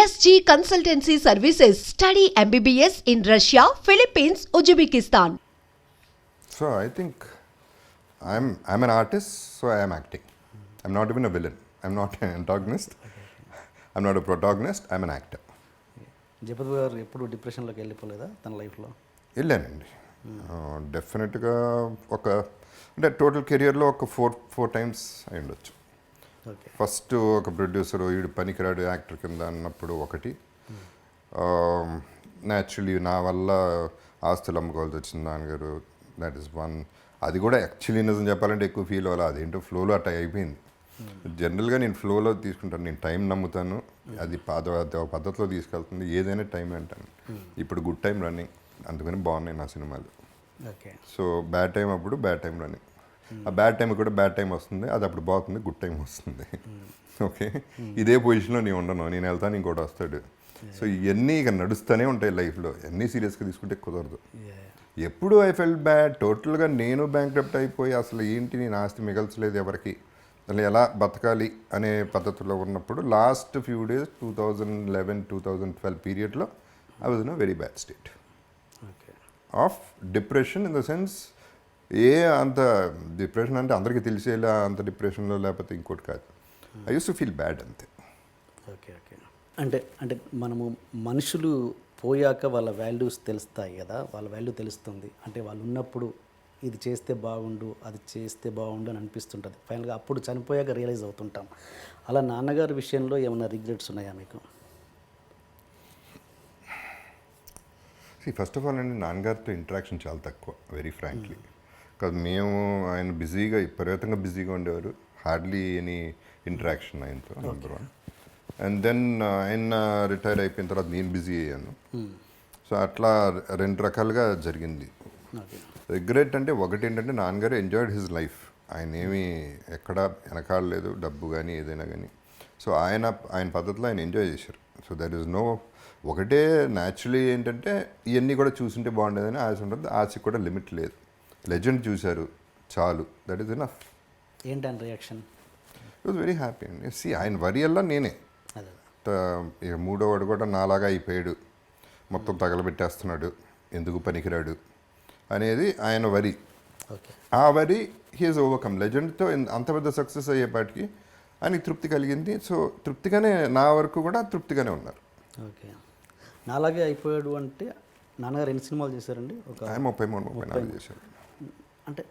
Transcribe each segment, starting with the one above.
SG Consultancy Services. Study MBBS in Russia, Philippines, Uzbekistan. So I think I'm an artist, so I am acting. I'm not even a villain. I'm not an antagonist. I'm not a protagonist. I'm an actor. జపత్ గారు ఎప్పుడు డిప్రెషన్లోకి వెళ్ళిపోలేదా తన లైఫ్లో? వెళ్ళానండి డెఫినెట్గా ఒక అంటే total కెరియర్లో ఒక ఫోర్ టైమ్స్ అయి ఉండొచ్చు. ఓకే. ఫస్ట్ ఒక ప్రొడ్యూసర్ వీడు పనికిరాడు యాక్టర్ కింద అన్నప్పుడు ఒకటి, న్యాచురలీ నా వల్ల ఆస్తులు అమ్ముకోవాల్సి వచ్చింది నాన్నగారు, దట్ ఈస్ వన్. అది కూడా యాక్చువల్లీ నిజం చెప్పాలంటే ఎక్కువ ఫీల్ అవ్వాలి, అదేంటో ఫ్లోలో అట్లా అయిపోయింది. జనరల్గా నేను ఫ్లోలో తీసుకుంటాను, నేను టైం నమ్ముతాను, అది పద్ధతిలో తీసుకెళ్తుంది, ఏదైనా టైం అంటాను. ఇప్పుడు గుడ్ టైం రన్నింగ్, అందుకని బాగున్నాయి నా సినిమాలు. ఓకే. సో బ్యాడ్ టైం అప్పుడు బ్యాడ్ టైం రన్నింగ్, ఆ బ్యాడ్ టైం కూడా బ్యాడ్ టైం వస్తుంది, అది అప్పుడు బాగుంది, గుడ్ టైం వస్తుంది. ఓకే, ఇదే పొజిషన్లో నేను ఉండను, నేను వెళ్తాను ఇంకోటి వస్తాడు. సో ఇవన్నీ ఇక నడుస్తూనే ఉంటాయి లైఫ్లో, అన్నీ సీరియస్గా తీసుకుంటే కుదరదు. ఎప్పుడు ఐ ఫెల్ బ్యాడ్, టోటల్గా నేను బ్యాంక్రప్ట్ అయిపోయి అసలు ఏంటి నేను ఆస్తి మిగల్చలేదు ఎవరికి, అసలు ఎలా బతకాలి అనే పద్ధతిలో ఉన్నప్పుడు లాస్ట్ ఫ్యూ డేస్ 2011-2012 పీరియడ్లో I was in a very bad state of depression. In the sense అంత డిప్రెషన్ అంటే అందరికీ తెలిసేలా అంత డిప్రెషన్లో లేకపోతే ఇంకోటి కాదు, I use to feel bad అంతే. ఓకే. ఓకే. అంటే అంటే మనము మనుషులు పోయాక వాళ్ళ వాల్యూస్ తెలుస్తాయి కదా, వాళ్ళ వాల్యూ తెలుస్తుంది. అంటే వాళ్ళు ఉన్నప్పుడు ఇది చేస్తే బాగుండు, అది చేస్తే బాగుండు అని అనిపిస్తుంటుంది. ఫైనల్గా అప్పుడు చనిపోయాక రియలైజ్ అవుతుంటాం. అలా నాన్నగారి విషయంలో ఏమైనా రిగ్రెట్స్ ఉన్నాయా మీకు? ఫస్ట్ ఆఫ్ ఆల్ అండి, నాన్నగారితో ఇంటరాక్షన్ చాలా తక్కువ, వెరీ ఫ్రాంక్లీ. కాదు, మేము ఆయన బిజీగా విపరీతంగా బిజీగా ఉండేవారు, హార్డ్లీ ఎనీ ఇంటరాక్షన్ ఆయనతో, నెంబర్ వన్. అండ్ దెన్ ఆయన రిటైర్ అయిపోయిన తర్వాత నేను బిజీ అయ్యాను. సో అట్లా రెండు రకాలుగా జరిగింది. రిగ్రెట్ అంటే ఒకటి ఏంటంటే, నాన్నగారు ఎంజాయ్డ్ హిజ్ లైఫ్, ఆయన ఏమీ ఎక్కడ వెనకాడలేదు, డబ్బు కానీ ఏదైనా కానీ. సో ఆయన పద్ధతిలో ఆయన ఎంజాయ్ చేశారు. సో దట్ ఈస్ నో, ఒకటే న్యాచురలీ ఏంటంటే ఇవన్నీ కూడా చూసుంటే బాగుండేదని ఆశ ఉంటుంది, ఆశకి కూడా లిమిట్ లేదు. లెజెండ్ చూశారు చాలు, దట్ ఈస్ ఎనఫ్. ఏంటని reaction? It was very happy అండి. సి ఆయన వరి అల్లా నేనే, ఇక మూడో వాడు కూడా నాలాగా అయిపోయాడు, మొత్తం తగలబెట్టేస్తున్నాడు, ఎందుకు పనికిరాడు అనేది ఆయన వరి. ఆ వరి హీఈస్ ఓవర్కమ్. లెజెండ్తో అంత పెద్ద సక్సెస్ అయ్యేపాటికి ఆయనకి తృప్తి కలిగింది. సో తృప్తిగానే, నా వరకు కూడా తృప్తిగానే ఉన్నారు. ఓకే. నాలాగే అయిపోయాడు అంటే నాన్నగారు ఎన్ని సినిమాలు చేశారండి? ఒక 33-34 చేశారు. అంటే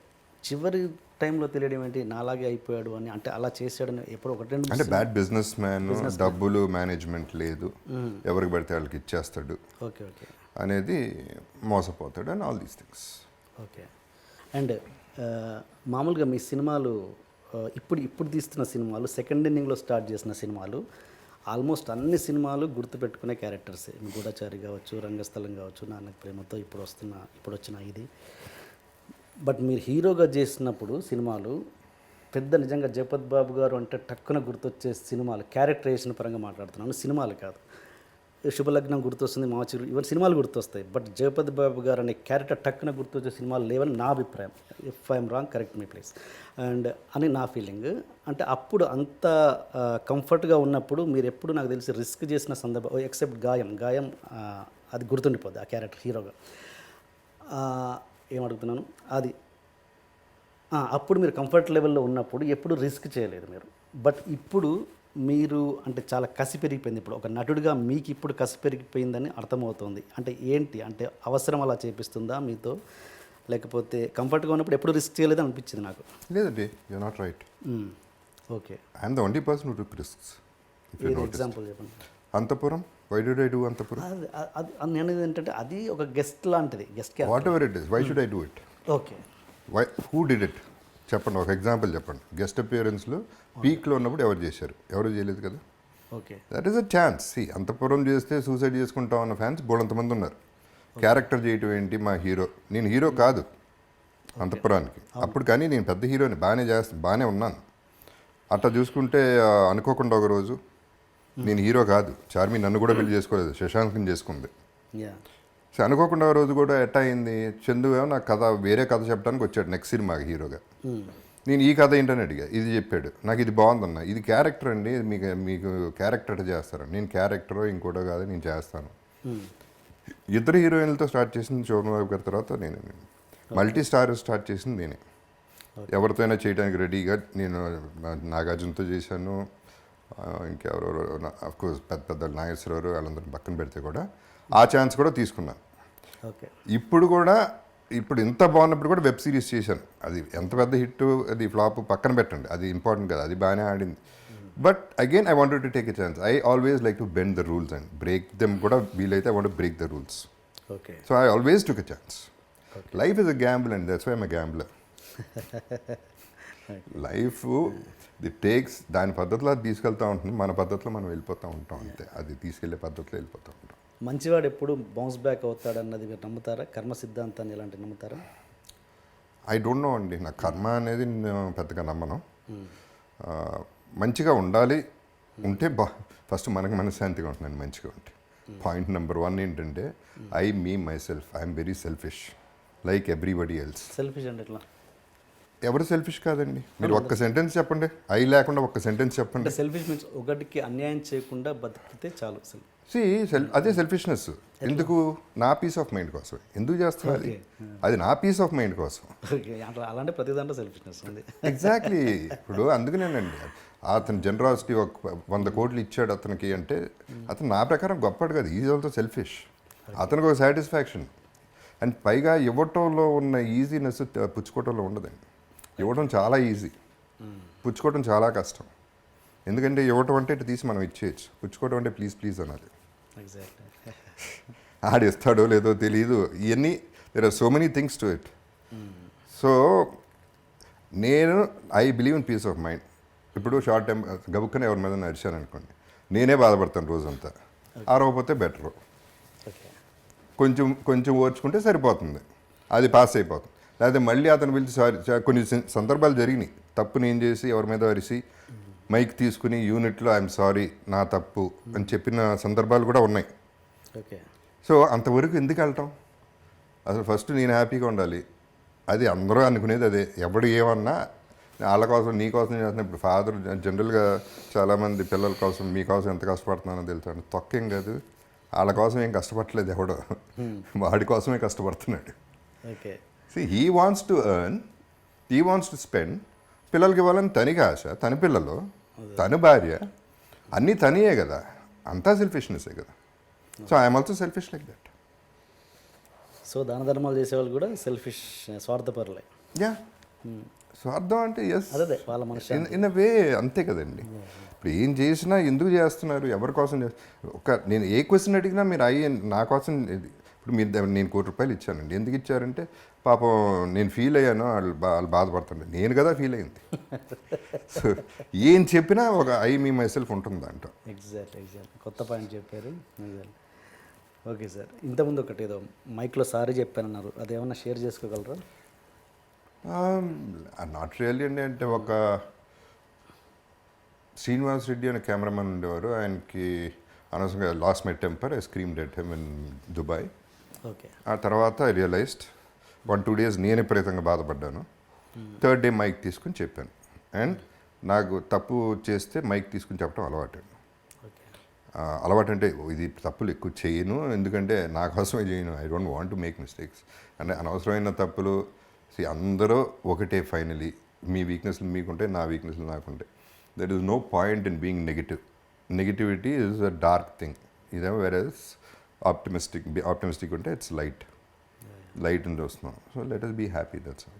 చివరి టైంలో తెలియడం ఏంటి నాలాగే అయిపోయాడు అని? అంటే అలా చేశాడని ఎప్పుడు ఒకటి రెండు అంటే బ్యాడ్ బిజినెస్ మ్యాన్, డబ్బులు మేనేజ్మెంట్ లేదు, ఎవరికి పడితే వాళ్ళకి ఇచ్చేస్తాడు, ఓకే ఓకే అనేది మోసపోతాడు and all these things. Okay. And మామూలుగా మీ సినిమాలు ఇప్పుడు తీస్తున్న సినిమాలు, సెకండ్ ఇన్నింగ్లో స్టార్ట్ చేసిన సినిమాలు, ఆల్మోస్ట్ అన్ని సినిమాలు గుర్తుపెట్టుకునే క్యారెక్టర్సే. గూఢచారి కావచ్చు, రంగస్థలం కావచ్చు, నాన్నకి ప్రేమతో, ఇప్పుడు వచ్చిన ఇది. బట్ మీరు హీరోగా చేసినప్పుడు సినిమాలు పెద్ద, నిజంగా జగపత్ బాబు గారు అంటే టక్కున గుర్తొచ్చే సినిమాలు, క్యారెక్టరైజేషన్ పరంగా మాట్లాడుతున్నాను, సినిమాలు కాదు. శుభలగ్నం గుర్తొస్తుంది, మాచిరు, ఇవన్నీ సినిమాలు గుర్తొస్తాయి. బట్ జగపతి బాబు గారు అనే క్యారెక్టర్ టక్కున గుర్తొచ్చే సినిమాలు లేవని నా అభిప్రాయం. If I'm wrong, correct me please. And అని నా ఫీలింగ్. అంటే అప్పుడు అంత కంఫర్ట్గా ఉన్నప్పుడు మీరు ఎప్పుడు నాకు తెలిసి రిస్క్ చేసిన సందర్భం, ఎక్సెప్ట్ గాయం అది గుర్తుండిపోద్ది ఆ క్యారెక్టర్ హీరోగా. ఏమడుగుతున్నాను అది, అప్పుడు మీరు కంఫర్ట్ లెవెల్లో ఉన్నప్పుడు ఎప్పుడు రిస్క్ చేయలేదు మీరు. బట్ ఇప్పుడు మీరు అంటే చాలా కసి పెరిగిపోయింది. ఇప్పుడు ఒక నటుడిగా మీకు ఇప్పుడు కసి పెరిగిపోయిందని అర్థమవుతుంది. అంటే ఏంటి, అంటే అవసరం అలా చేపిస్తుందా మీతో, లేకపోతే కంఫర్ట్గా ఉన్నప్పుడు ఎప్పుడు రిస్క్ చేయలేదని అనిపించింది నాకు? లేదండి, you not right. Okay. I'm the only person who took risks. Example చెప్పండి. Anthapuram, why did I do Anthapuram? అది నేను ఏంటంటే అది ఒక గెస్ట్ లాంటిది, guest character. Whatever it is, why should I do it? Okay. Why, who did it చెప్పండి, ఒక example చెప్పండి. గెస్ట్ అపియరెన్స్లో పీక్లో ఉన్నప్పుడు ఎవరు చేశారు? ఎవరు చేయలేదు కదా. Okay. That is a chance. Anthapuram చేస్తే సూసైడ్ చేసుకుంటాం అన్న ఫ్యాన్స్ బోళంతమంది ఉన్నారు. క్యారెక్టర్ చేయటం ఏంటి, మా హీరో, నేను హీరో కాదు అంతపురానికి అప్పుడు, కానీ నేను పెద్ద హీరోని, బాగానే ఉన్నాను. అట్లా చూసుకుంటే అనుకోకుండా ఒక రోజు నేను హీరో కాదు, చార్మి నన్ను కూడా పెళ్లి చేసుకోలేదు, శశాంక్ని చేసుకుంది. సో అనుకోకుండా రోజు కూడా ఎట్టా అయింది, చందు నాకు కథ, వేరే కథ చెప్పడానికి వచ్చాడు నెక్స్ట్ సినిమాకి హీరోగా. నేను ఈ కథ ఏంటని అడిగా, ఇది చెప్పాడు, నాకు ఇది బాగుందన్న, ఇది క్యారెక్టర్ అండి, ఇది మీకు మీకు క్యారెక్టర్ అట్లా చేస్తారండి. నేను క్యారెక్టరో ఇంకోటో కాదు, నేను చేస్తాను. ఇద్దరు హీరోయిన్లతో స్టార్ట్ చేసింది శోభన్ బాబు గారి తర్వాత నేనే. మల్టీ స్టార్ స్టార్ట్ చేసింది నేనే. ఎవరితోనైనా చేయడానికి రెడీగా నేను నాగార్జునతో చేశాను, ఇంకెవరెవరో అఫ్కోర్స్ పెద్ద పెద్ద నాగేశ్వరరావు వాళ్ళందరిని పక్కన పెడితే కూడా ఆ ఛాన్స్ కూడా తీసుకున్నాను. ఓకే. ఇప్పుడు కూడా ఇప్పుడు ఇంత బాగున్నప్పుడు కూడా వెబ్ సిరీస్ చేశాను. అది ఎంత పెద్ద హిట్, అది ఫ్లాప్ పక్కన పెట్టండి, అది ఇంపార్టెంట్ కదా, అది బాగానే ఆడింది. But again I wanted to take a chance. I always like to bend the rules and break them కూడా వీలైతే I want to break the rules. Okay. So I always took a chance. Life is a gamble and that's why I'm a gambler. Life the takes దాని పద్ధతిలో అది తీసుకెళ్తూ ఉంటుంది, మన పద్ధతిలో మనం వెళ్ళిపోతూ ఉంటాం అంతే. అది తీసుకెళ్లే పద్ధతిలో వెళ్ళిపోతూ ఉంటాం. మంచివాడు ఎప్పుడు బౌన్స్ బ్యాక్ అవుతాడన్నది మీరు నమ్ముతారా? కర్మ సిద్ధాంతాన్ని ఇలాంటివి నమ్ముతారా? ఐ డోంట్ నో అండి, నా కర్మ అనేది నేను పెద్దగా నమ్మను. మంచిగా ఉండాలి, ఉంటే ఫస్ట్ మనకు మనశ్శాంతిగా ఉంటుందండి మంచిగా ఉంటే. పాయింట్ నెంబర్ 1 ఏంటంటే me myself I'm very selfish like everybody else. Selfish అంటే ఎట్లా? ఎవరు సెల్ఫిష్ కాదండి. మీరు ఒక్క సెంటెన్స్ చెప్పండి, ఐ లేకుండా ఒక్క సెంటెన్స్ చెప్పండి. అంటే సెల్ఫిష్ మీన్స్ ఒకటికి అన్యాయం చేయకుండా బతికితే చాలు. అదే సెల్ఫిష్నెస్. ఎందుకు? నా పీస్ ఆఫ్ మైండ్ కోసం. ఎందుకు చేస్తున్నా అది? అది నా పీస్ ఆఫ్ మైండ్ కోసం. అలాంటి ప్రతి దాంట్లో సెల్ఫిష్నెస్ ఉంది. ఎగ్జాక్ట్లీ. ఇప్పుడు అందుకనేనండి అతను జనరాసిటీ ఒక 100 కోట్లు ఇచ్చాడు అతనికి అంటే అతను నా ప్రకారం గొప్పడు కదా, ఈజ్ ఆల్సో సెల్ఫిష్. అతనికి ఒక సాటిస్ఫాక్షన్. అండ్ పైగా ఇవ్వటంలో ఉన్న ఈజీనెస్ పుచ్చుకోవటంలో ఉండదండి. ఇవ్వటం చాలా ఈజీ, పుచ్చుకోవటం చాలా కష్టం. ఎందుకంటే ఇవ్వటం అంటే ఇటు తీసి మనం ఇచ్చేయచ్చు, పుచ్చుకోవటం అంటే ప్లీజ్ ప్లీజ్ అనాలి. ఎగ్జాక్ట్లీ. ఆడిస్తాడో లేదో తెలియదు. ఇవన్నీ there are so many things to it. So నేను I believe in peace of mind. ఇప్పుడు షార్ట్ టైం గబుక్కనే ఎవరి మీద నడిచాను అనుకోండి, నేనే బాధపడతాను రోజంతా. ఆరవకపోతే బెటరు, కొంచెం కొంచెం ఓర్చుకుంటే సరిపోతుంది, అది పాస్ అయిపోతుంది. లేకపోతే మళ్ళీ అతను పిలిచి సారీ, కొన్ని సందర్భాలు జరిగినాయి, తప్పు నేను చేసి ఎవరి మీద అరిసి మైక్ తీసుకుని యూనిట్లో ఐఎమ్ సారీ నా తప్పు అని చెప్పిన సందర్భాలు కూడా ఉన్నాయి. ఓకే. సో అంతవరకు ఎందుకు వెళ్ళటం? అసలు ఫస్ట్ నేను హ్యాపీగా ఉండాలి. అది అందరూ అనుకునేది అదే. ఎవడు ఏమన్నా వాళ్ళ కోసం నీ కోసం చేస్తున్నా. ఇప్పుడు ఫాదర్ జనరల్గా చాలామంది పిల్లల కోసం మీకోసం ఎంత కష్టపడుతున్నానో తెలుసాను. తొక్కేం కాదు, వాళ్ళ కోసం ఏం కష్టపడలేదు ఎవడో, వాడి కోసమే కష్టపడుతున్నాడు. Okay. He wants to earn, he wants to spend. పిల్లలకి ఇవ్వాలని తనకి ఆశ, తన పిల్లలు, తన భార్య, అన్నీ తనియే కదా, అంతా సెల్ఫిష్నెస్సే కదా. So I'm also selfish like that. So దాన ధర్మాలు చేసేవాళ్ళు కూడా సెల్ఫిష్, స్వార్థపరులే. యా, స్వార్థం అంటే ఎస్, అదే వాళ్ళ మనిషి ఇన్ అ వే అంతే కదండి. ఇప్పుడు ఏం చేసినా ఎందుకు చేస్తున్నారు, ఎవరి కోసం నేను ఏ క్వశ్చన్ అడిగినా మీరు నా కోసం. ఇప్పుడు మీరు నేను ₹1,00,00,000 ఇచ్చానండి, ఎందుకు ఇచ్చారంటే పాపం నేను ఫీల్ అయ్యాను, వాళ్ళు బాధపడుతుండే, నేను కదా ఫీల్ అయింది. సో ఏం చెప్పినా ఒక మీ మై సెల్ఫ్ ఉంటుంది దాంట్లో. ఎగ్జాక్ట్లీ. కొత్త పాయింట్ చెప్పారు. ఓకే సార్, ఇంతకుముందు ఒకటి ఏదో మైక్లో సారీ చెప్పానన్నారు, అదేమన్నా షేర్ చేసుకోగలరా? నాట్ రియల్లీ అండి. అంటే ఒక శ్రీనివాస్ రెడ్డి అనే కెమెరామెన్ ఉండేవారు, ఆయనకి అనవసరంగా lost my temper, I screamed at him in Dubai. Okay. ఆ తర్వాత ఐ రియలైజ్డ్ 1-2 days నేను విపరీతంగా బాధపడ్డాను. 3rd day మైక్ తీసుకుని చెప్పాను. అండ్ నాకు తప్పు చేస్తే మైక్ తీసుకుని చెప్పడం అలవాటు. అలవాటు అంటే ఇది తప్పులు ఎక్కువ చేయను, ఎందుకంటే నా కోసమే చేయను. I don't want to make mistakes. అంటే అనవసరమైన తప్పులు అందరూ ఒకటే ఫైనలీ. మీ వీక్నెస్లు మీకుంటే, నా వీక్నెస్లు నాకుంటే. That is no point in being negative. Negativity is a dark thing. ఇదేమో వేరేస్ ఆప్టిమిస్టిక్ ఉంటే ఇట్స్ లైట్ అని చూస్తున్నాం. So let us be happy, that's all.